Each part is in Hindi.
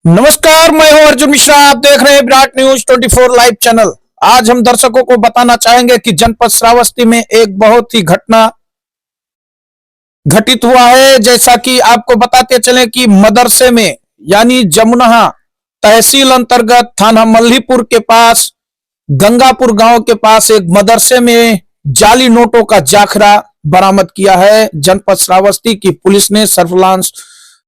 नमस्कार, मैं हूं अर्जुन मिश्रा। आप देख रहे हैं विराट न्यूज 24 लाइव चैनल। आज हम दर्शकों को बताना चाहेंगे कि जनपद श्रावस्ती में एक बहुत ही घटना घटित हुआ है। जैसा कि आपको बताते चले कि मदरसे में यानी जमुनहा तहसील अंतर्गत थाना मल्हीपुर के पास गंगापुर गांव के पास एक मदरसे में जाली नोटों का जाखरा बरामद किया है। जनपद श्रावस्ती की पुलिस ने सर्विलांस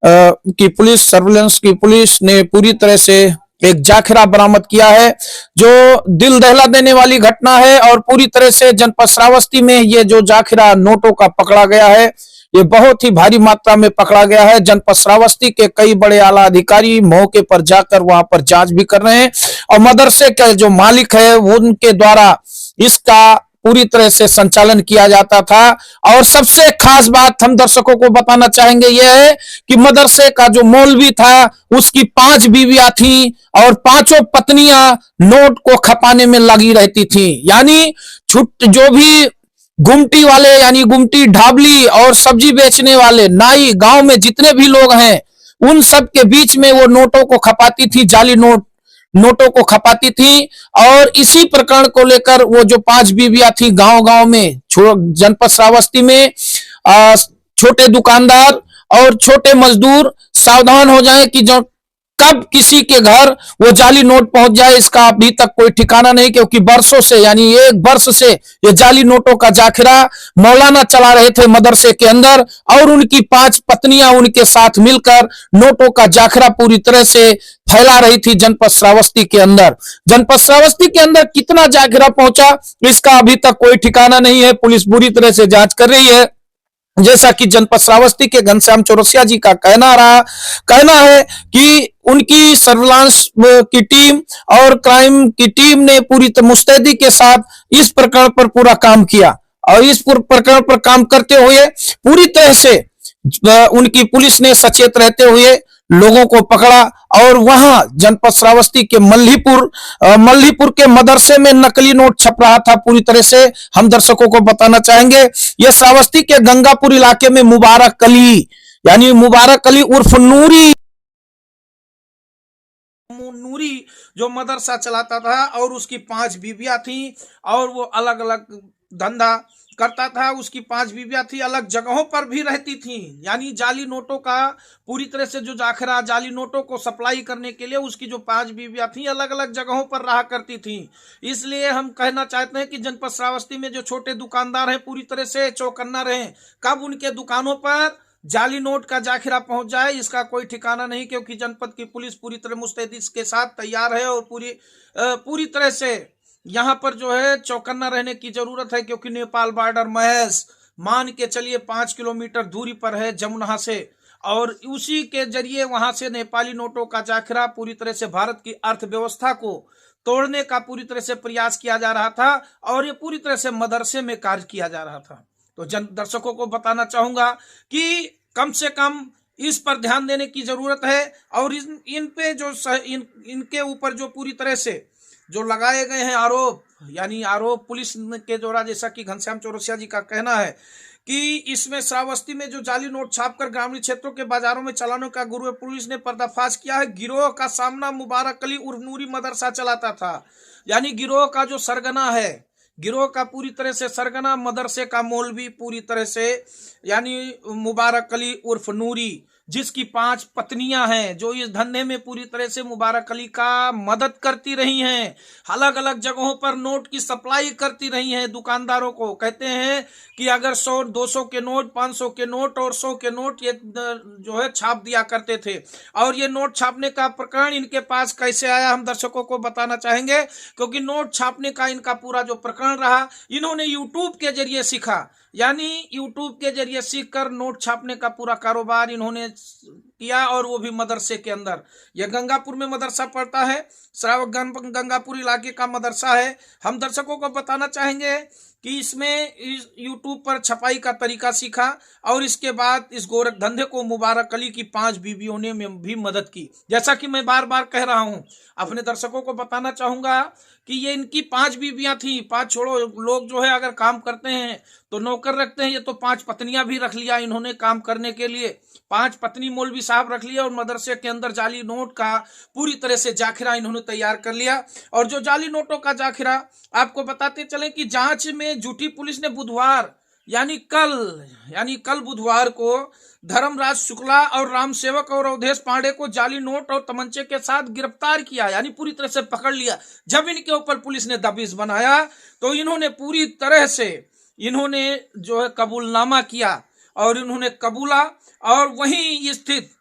की पुलिस ने पूरी तरह से एक जाखिरा बरामद किया है, जो दिल दहला देने वाली घटना है। और पूरी तरह से जनपद श्रावस्ती में ये जो जाखिरा नोटों का पकड़ा गया है, ये बहुत ही भारी मात्रा में पकड़ा गया है। जनपद श्रावस्ती के कई बड़े आला अधिकारी मौके पर जाकर वहां पर जांच भी कर रहे हैं और मदरसे के जो मालिक है उनके द्वारा इसका पूरी तरह से संचालन किया जाता था। और सबसे खास बात हम दर्शकों को बताना चाहेंगे यह है कि मदरसे का जो मौलवी था उसकी 5 बीवियां थी और 5 पत्नियां नोट को खपाने में लगी रहती थी। यानी जो भी गुमटी वाले यानी गुमटी ढाबली और सब्जी बेचने वाले नाई गांव में जितने भी लोग हैं उन सब के बीच में वो नोटों को खपाती थी, जाली नोटों को खपाती थी। और इसी प्रकरण को लेकर वो जो 5 बीवियां थी गांव गांव में जनपद श्रावस्ती में छोटे दुकानदार और छोटे मजदूर सावधान हो जाएं कि जो कब किसी के घर वो जाली नोट पहुंच जाए इसका अभी तक कोई ठिकाना नहीं, क्योंकि बरसों से यानी 1 वर्ष से ये जाली नोटों का जाखिरा मौलाना चला रहे थे मदरसे के अंदर और उनकी 5 पत्नियां उनके साथ मिलकर नोटों का जाखिरा पूरी तरह से फैला रही थी जनपद श्रावस्ती के अंदर। जनपद श्रावस्ती के अंदर कितना जाखिरा पहुंचा इसका अभी तक कोई ठिकाना नहीं है। पुलिस पूरी तरह से जांच कर रही है। जैसा कि जनपद श्रावस्ती के घनश्याम चौरसिया जी का कहना है कि उनकी सर्विलांस की टीम और क्राइम की टीम ने पूरी मुस्तैदी के साथ इस प्रकरण पर पूरा काम किया और इस प्रकरण पर काम करते हुए पूरी तरह से उनकी पुलिस ने सचेत रहते हुए लोगों को पकड़ा। और वहां जनपद श्रावस्ती के मल्हीपुर के मदरसे में नकली नोट छप रहा था। पूरी तरह से हम दर्शकों को बताना चाहेंगे यह श्रावस्ती के गंगापुर इलाके में मुबारक अली उर्फ नूरी जो मदरसा चलाता था और उसकी 5 बीवियां थी और वो अलग अलग धंधा करता था। उसकी 5 बीवियां थी, अलग जगहों पर भी रहती थी। यानी जाली नोटों का पूरी तरह से जो जाखिरा जाली नोटों को सप्लाई करने के लिए उसकी जो 5 बीवियां थी अलग अलग जगहों पर रहा करती थी। इसलिए हम कहना चाहते हैं कि जनपद श्रावस्ती में जो छोटे दुकानदार हैं पूरी तरह से चौकन्ना रहें, कब उनके दुकानों पर जाली नोट का जाखिरा पहुंच जाए इसका कोई ठिकाना नहीं, क्योंकि जनपद की पुलिस पूरी तरह मुस्तैदी के साथ तैयार है और पूरी तरह से यहाँ पर जो है चौकन्ना रहने की जरूरत है, क्योंकि नेपाल बॉर्डर महज मान के चलिए 5 किलोमीटर दूरी पर है जमुनहा से और उसी के जरिए वहां से नेपाली नोटों का जाखिरा पूरी तरह से भारत की अर्थव्यवस्था को तोड़ने का पूरी तरह से प्रयास किया जा रहा था और ये पूरी तरह से मदरसे में कार्य किया जा रहा था। तो दर्शकों को बताना चाहूंगा कि कम से कम इस पर ध्यान देने की जरूरत है और इन पे जो इनके ऊपर जो पूरी तरह से जो लगाए गए हैं आरोप पुलिस के द्वारा, जैसा कि घनश्याम चौरसिया जी का कहना है कि इसमें श्रावस्ती में जो जाली नोट छापकर ग्रामीण क्षेत्रों के बाजारों में चलाने का गुरु पुलिस ने पर्दाफाश किया है। गिरोह का सामना मुबारक अली उर्फ नूरी मदरसा चलाता था। यानी गिरोह का जो सरगना है, गिरोह का पूरी तरह से सरगना मदरसे का मौलवी पूरी तरह से यानी मुबारक अली उर्फ नूरी, जिसकी 5 पत्नियां हैं, जो इस धंधे में पूरी तरह से मुबारक अली का मदद करती रही हैं, अलग अलग जगहों पर नोट की सप्लाई करती रही हैं दुकानदारों को। कहते हैं कि अगर 100 200 के नोट, 500 के नोट और 100 के नोट ये जो है छाप दिया करते थे। और ये नोट छापने का प्रकरण इनके पास कैसे आया हम दर्शकों को बताना चाहेंगे, क्योंकि नोट छापने का इनका पूरा जो प्रकरण रहा इन्होंने यूट्यूब के जरिए सीखा। यानी यूट्यूब के जरिए सीखकर नोट छापने का पूरा कारोबार इन्होंने किया और वो भी मदरसे के अंदर। यह गंगापुर में मदरसा पड़ता है, गंगापुर इलाके का मदरसा है। हम दर्शकों को बताना चाहेंगे कि इसमें यूट्यूब पर छपाई का तरीका सीखा और इसके बाद इस गोरख धंधे को मुबारक अली की 5 बीवियों ने भी मदद की। जैसा कि मैं बार बार कह रहा हूं, अपने दर्शकों को बताना चाहूंगा कि ये इनकी 5 बीवियां थी। 5 छोड़ो, लोग जो है अगर काम करते हैं तो नौकर रखते हैं, ये तो 5 पत्नियां भी रख लिया इन्होंने काम करने के लिए। 5 पत्नी मौलवी साहब रख लिया और मदरसे के अंदर जाली नोट का पूरी तरह से जाखिरा इन्होंने तैयार कर लिया। और जो जाली नोटों का जाखिरा, आपको बताते चले कि जांच में जुटी पुलिस ने बुधवार यानी कल बुधवार को धर्मराज शुक्ला और राम सेवक और अवधेश पांडे को जाली नोट और तमंचे के साथ गिरफ्तार किया, यानी पूरी तरह से पकड़ लिया। जब इनके ऊपर पुलिस ने दबिश बनाया तो इन्होंने पूरी तरह से जो है कबूलनामा किया और इन्होंने कबूला। और वहीं स्थित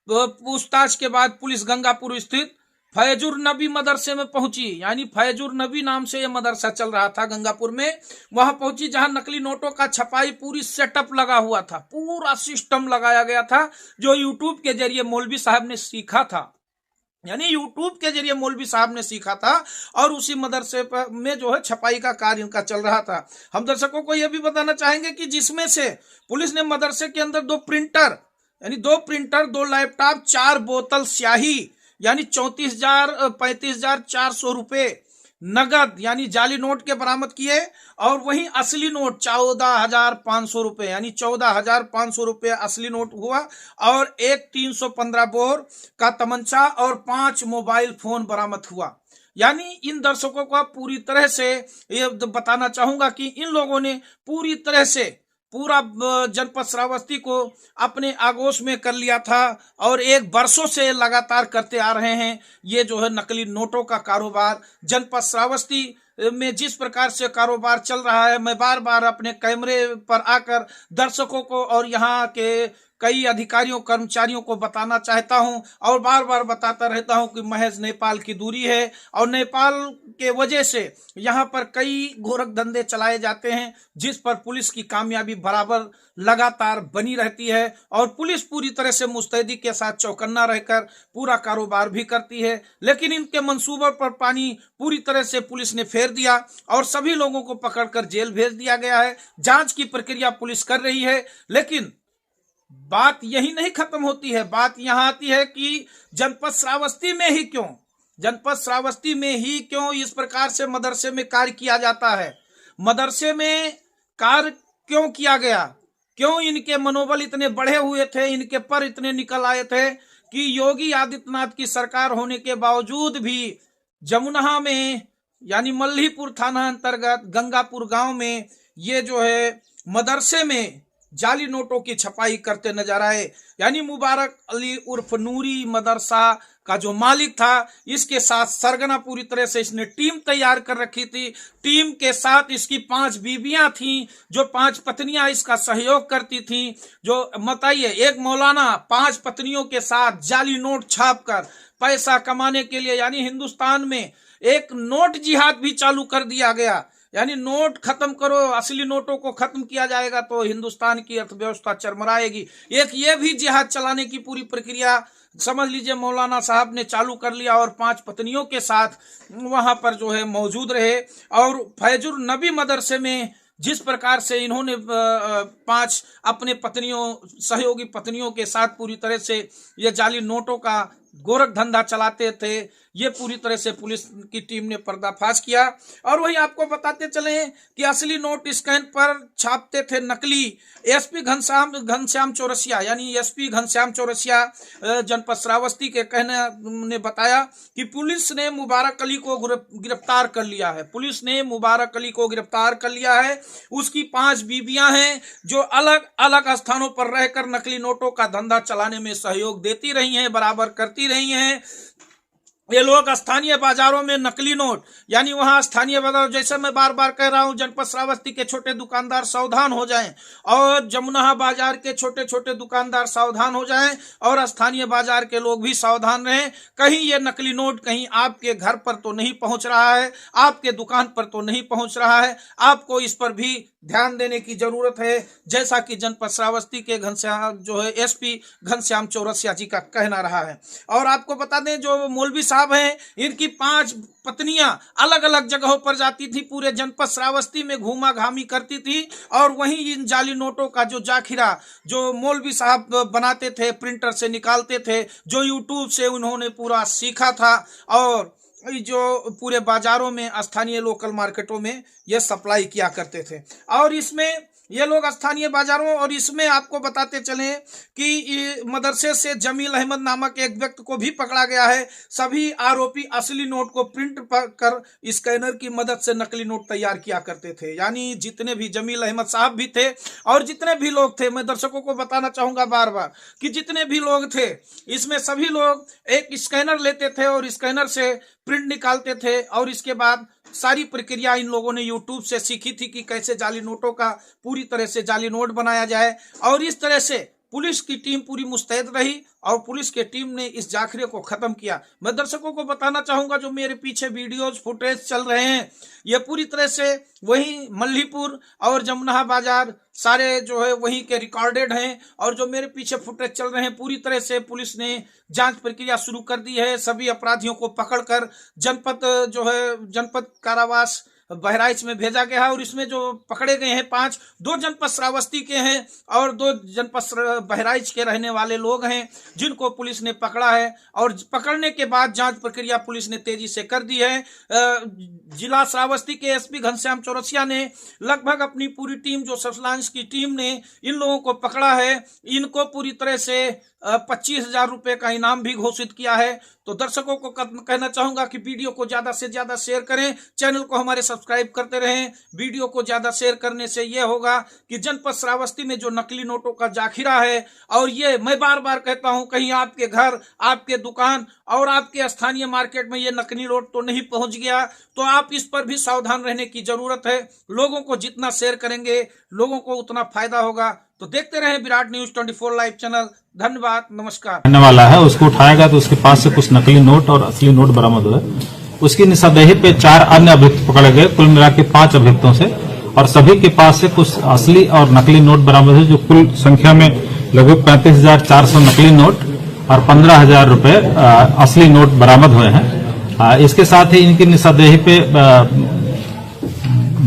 पूछताछ के बाद पुलिस गंगापुर स्थित फैजुर नबी मदरसे में पहुंची, यानी फैजुर नबी नाम से यह मदरसा चल रहा था गंगापुर में। वहां पहुंची जहां नकली नोटों का छपाई पूरी सेटअप लगा हुआ था, पूरा सिस्टम लगाया गया था जो यूट्यूब के जरिए मौलवी साहब ने सीखा था, यानी यूट्यूब के जरिए मौलवी साहब ने सीखा था। और उसी मदरसे में जो है छपाई का कार्य इनका चल रहा था। हम दर्शकों को यह भी बताना चाहेंगे कि जिसमें से पुलिस ने मदरसे के अंदर 2 प्रिंटर, 2 लैपटॉप, 4 बोतल स्याही यानी 35,400 रुपए नगद यानी जाली नोट के बरामद किए। और वहीं असली नोट 14,500 रुपए यानी 14,500 रुपए असली नोट हुआ। और एक 315 बोर का तमंचा और 5 मोबाइल फोन बरामद हुआ। यानी इन दर्शकों को पूरी तरह से ये बताना चाहूंगा कि इन लोगों ने पूरी तरह से पूरा जनपद श्रावस्ती को अपने आगोश में कर लिया था और एक वर्षों से लगातार करते आ रहे हैं। ये जो है नकली नोटों का कारोबार जनपद श्रावस्ती में जिस प्रकार से कारोबार चल रहा है, मैं बार बार अपने कैमरे पर आकर दर्शकों को और यहाँ के कई अधिकारियों कर्मचारियों को बताना चाहता हूं और बार बार बताता रहता हूं कि महज नेपाल की दूरी है और नेपाल के वजह से यहाँ पर कई गोरख धंधे चलाए जाते हैं, जिस पर पुलिस की कामयाबी बराबर लगातार बनी रहती है। और पुलिस पूरी तरह से मुस्तैदी के साथ चौकन्ना रहकर पूरा कारोबार भी करती है। लेकिन इनके मंसूबों पर पानी पूरी तरह से पुलिस ने फेर दिया और सभी लोगों को पकड़कर जेल भेज दिया गया है। जांच की प्रक्रिया पुलिस कर रही है। लेकिन बात यही नहीं खत्म होती है, बात यहां आती है कि जनपद श्रावस्ती में ही क्यों इस प्रकार से मदरसे में कार्य किया जाता है, मदरसे में कार्य क्यों किया गया, क्यों इनके मनोबल इतने बढ़े हुए थे, इनके पर इतने निकल आए थे कि योगी आदित्यनाथ की सरकार होने के बावजूद भी जमुना में यानी मल्हीपुर थाना अंतर्गत गंगापुर गांव में ये जो है मदरसे में जाली नोटों की छपाई करते नजर आए। यानी मुबारक अली उर्फ नूरी मदरसा का जो मालिक था, इसके साथ सरगना पूरी तरह से इसने टीम तैयार कर रखी थी। टीम के साथ इसकी 5 बीवियां थीं, जो 5 पत्नियां इसका सहयोग करती थीं। जो बताइए, एक मौलाना 5 पत्नियों के साथ जाली नोट छापकर पैसा कमाने के लिए, यानी हिंदुस्तान में एक नोट जिहाद भी चालू कर दिया गया। यानी नोट खत्म करो, असली नोटों को खत्म किया जाएगा तो हिंदुस्तान की अर्थव्यवस्था चरमराएगी। एक ये भी जिहाद चलाने की पूरी प्रक्रिया समझ लीजिए मौलाना साहब ने चालू कर लिया और 5 पत्नियों के साथ वहां पर जो है मौजूद रहे। और फैजुर नबी मदरसे में जिस प्रकार से इन्होंने 5 अपने सहयोगी पत्नियों के साथ पूरी तरह से ये जाली नोटों का गोरख धंधा चलाते थे, ये पूरी तरह से पुलिस की टीम ने पर्दाफाश किया। और वही आपको बताते चले कि असली नोट स्कैन पर छापते थे नकली। एसपी घनश्याम चौरसिया यानी एसपी घनश्याम चौरसिया जनपद श्रावस्ती के कहने ने बताया कि पुलिस ने मुबारक अली को गिरफ्तार कर लिया है। पुलिस ने मुबारक अली को गिरफ्तार कर लिया है। उसकी 5 बीवियां हैं जो अलग अलग स्थानों पर रहकर नकली नोटों का धंधा चलाने में सहयोग देती रही हैं, बराबर करती रही हैं। ये लोग स्थानीय बाजारों में नकली नोट, यानी वहां स्थानीय बाजार, जैसे मैं बार बार कह रहा हूं, जनपद श्रावस्ती के छोटे दुकानदार सावधान हो जाएं और जमुना बाजार के छोटे छोटे दुकानदार सावधान हो जाएं और स्थानीय बाजार के लोग भी सावधान रहें। कहीं ये नकली नोट कहीं आपके घर पर तो नहीं पहुंच रहा है, आपके दुकान पर तो नहीं पहुंच रहा है। आपको इस पर भी ध्यान देने की जरूरत है, जैसा कि जनपद श्रावस्ती के एसपी घनश्याम चौरसिया जी का कहना रहा है। और आपको बता दें, जो मौलवी साहब हैं, इनकी 5 पत्नियां अलग अलग जगहों पर जाती थी, पूरे जनपद श्रावस्ती में घूमा घामी करती थी। और वहीं इन जाली नोटों का जो जाखिरा जो मौलवी साहब बनाते थे, प्रिंटर से निकालते थे, जो यूट्यूब से उन्होंने पूरा सीखा था, और जो पूरे बाजारों में स्थानीय लोकल मार्केटों में ये सप्लाई किया करते थे। और इसमें ये लोग स्थानीय बाजारों, और इसमें आपको बताते चलें कि मदरसे से जमील अहमद नामक एक व्यक्ति को भी पकड़ा गया है। सभी आरोपी असली नोट को प्रिंट कर स्कैनर की मदद से नकली नोट तैयार किया करते थे। यानी जितने भी जमील अहमद साहब भी थे और जितने भी लोग थे, मैं दर्शकों को बताना चाहूंगा बार बार कि जितने भी लोग थे इसमें सभी लोग एक स्कैनर लेते थे और स्कैनर से प्रिंट निकालते थे, और इसके बाद सारी प्रक्रिया इन लोगों ने यूट्यूब से सीखी थी कि कैसे जाली नोटों का पूरी तरह से जाली नोट बनाया जाए। और इस तरह से पुलिस की टीम पूरी मुस्तैद रही और पुलिस की टीम ने इस जाखिरे को खत्म किया। मैं दर्शकों को बताना चाहूंगा, जो मेरे पीछे वीडियोस फुटेज चल रहे हैं, ये पूरी तरह से वही मल्लीपुर और जमुना बाजार सारे जो है वहीं के रिकॉर्डेड हैं, और जो मेरे पीछे फुटेज चल रहे हैं पूरी तरह से पुलिस ने जांच प्रक्रिया शुरू कर दी है। सभी अपराधियों को पकड़कर जनपद कारावास बहराइच में भेजा गया है। और इसमें जो पकड़े गए हैं 5, 2 जनपद श्रावस्ती के हैं और 2 जनपद बहराइच के रहने वाले लोग हैं, जिनको पुलिस ने पकड़ा है। और पकड़ने के बाद जांच प्रक्रिया पुलिस ने तेजी से कर दी है। जिला श्रावस्ती के एसपी घनश्याम चौरसिया ने लगभग अपनी पूरी टीम, जो ससलांस की टीम ने इन लोगों को पकड़ा है, इनको पूरी तरह से 25,000 रुपए का इनाम भी घोषित किया है। तो दर्शकों को कहना चाहूंगा कि वीडियो को ज्यादा से ज्यादा शेयर करें, चैनल को हमारे सब्सक्राइब करते रहें। वीडियो को ज्यादा शेयर करने से यह होगा कि जनपद श्रावस्ती में जो नकली नोटों का जाखिरा है, और ये मैं बार बार कहता हूं, कहीं आपके घर, आपके दुकान और आपके स्थानीय मार्केट में ये नकली नोट तो नहीं पहुंच गया, तो आप इस पर भी सावधान रहने की जरूरत है। लोगों को जितना शेयर करेंगे लोगों को उतना फायदा होगा। तो देखते रहे विराट न्यूज 24 लाइव चैनल। धन्यवाद, नमस्कार। करने वाला है उसको उठाया गया तो उसके पास से कुछ नकली नोट और असली नोट बरामद हुए। उसकी निशानदेही पे 4 अन्य अभियुक्त पकड़े गए, कुल मिला के 5 अभियुक्तों से, और सभी के पास से कुछ असली और नकली नोट बरामद हुए, जो कुल संख्या में लगभग 35,400 नकली नोट और 15,000 रुपए असली नोट बरामद हुए हैं। इसके साथ ही इनकी निशानदेही पे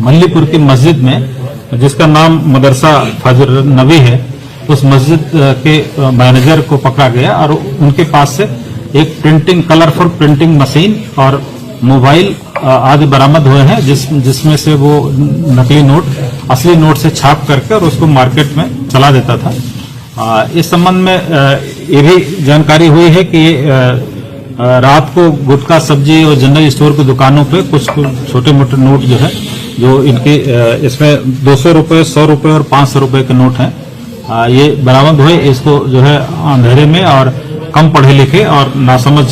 मल्लीपुर की मस्जिद में, जिसका नाम मदरसा फजर नबी है, उस मस्जिद के मैनेजर को पकड़ा गया और उनके पास से एक कलरफुल प्रिंटिंग मशीन और मोबाइल आदि बरामद हुए हैं, जिसमें से वो नकली नोट असली नोट से छाप करके और उसको मार्केट में चला देता था। इस संबंध में ये भी जानकारी हुई है कि रात को गुटखा, सब्जी और जनरल स्टोर की दुकानों पे कुछ छोटे मोटे नोट जो है, जो इनके इसमें 200 रुपए, 100 रुपए और 500 रुपए के नोट हैं, ये बरामद हुए। इसको जो है अंधेरे में और कम पढ़े लिखे और नासमझ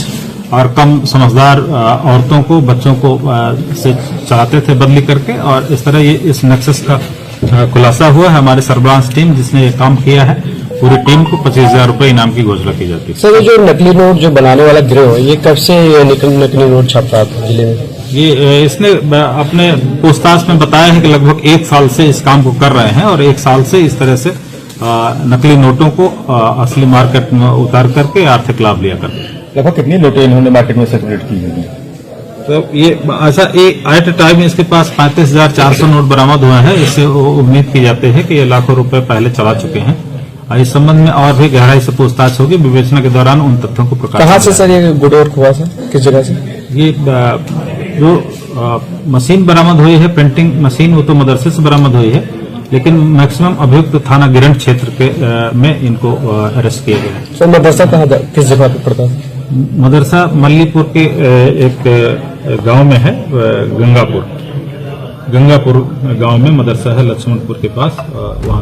और कम समझदार औरतों को, बच्चों को से चलाते थे बदली करके, और इस तरह ये इस नेक्सस का खुलासा हुआ है। हमारे सर्विलांस टीम जिसने ये काम किया है, पूरी टीम को 25,000 रुपए इनाम की घोषणा की जाती है। सर, ये जो नकली नोट जो बनाने वाला गिरोह है, ये कब से नकली नोट छाप रहा था जिले में? ये इसने अपने पूछताछ में बताया है कि लगभग 1 साल से इस काम को कर रहे हैं, और 1 साल से इस तरह से नकली नोटों को असली मार्केट में उतार करके आर्थिक लाभ लिया करते हैं। लगभग कितनी नोटें इन्होंने मार्केट में सर्कुलेट की होगी? तो ये ऐसा एट ए टाइम इसके पास 35,400 नोट बरामद हुए हैं। इससे उम्मीद की जाती है कि ये लाखों रुपए पहले चला चुके हैं। इस संबंध में और भी गहराई से पूछताछ होगी। विवेचना के दौरान उन तथ्यों को प्रकाश। कहाँ से सर ये गुडवर्क हुआ सर, किस जगह से? ये जो मशीन बरामद हुई है, प्रिंटिंग मशीन, वो तो मदरसे से बरामद हुई है, लेकिन मैक्सिमम अभियुक्त थाना गिरंट क्षेत्र के में इनको अरेस्ट किया गया है। सर, मदरसा कहाँ, किस जगह पे पड़ता है? मदरसा मल्लीपुर के एक गांव में है, गंगापुर गांव में मदरसा है, लक्ष्मणपुर के पास, वहां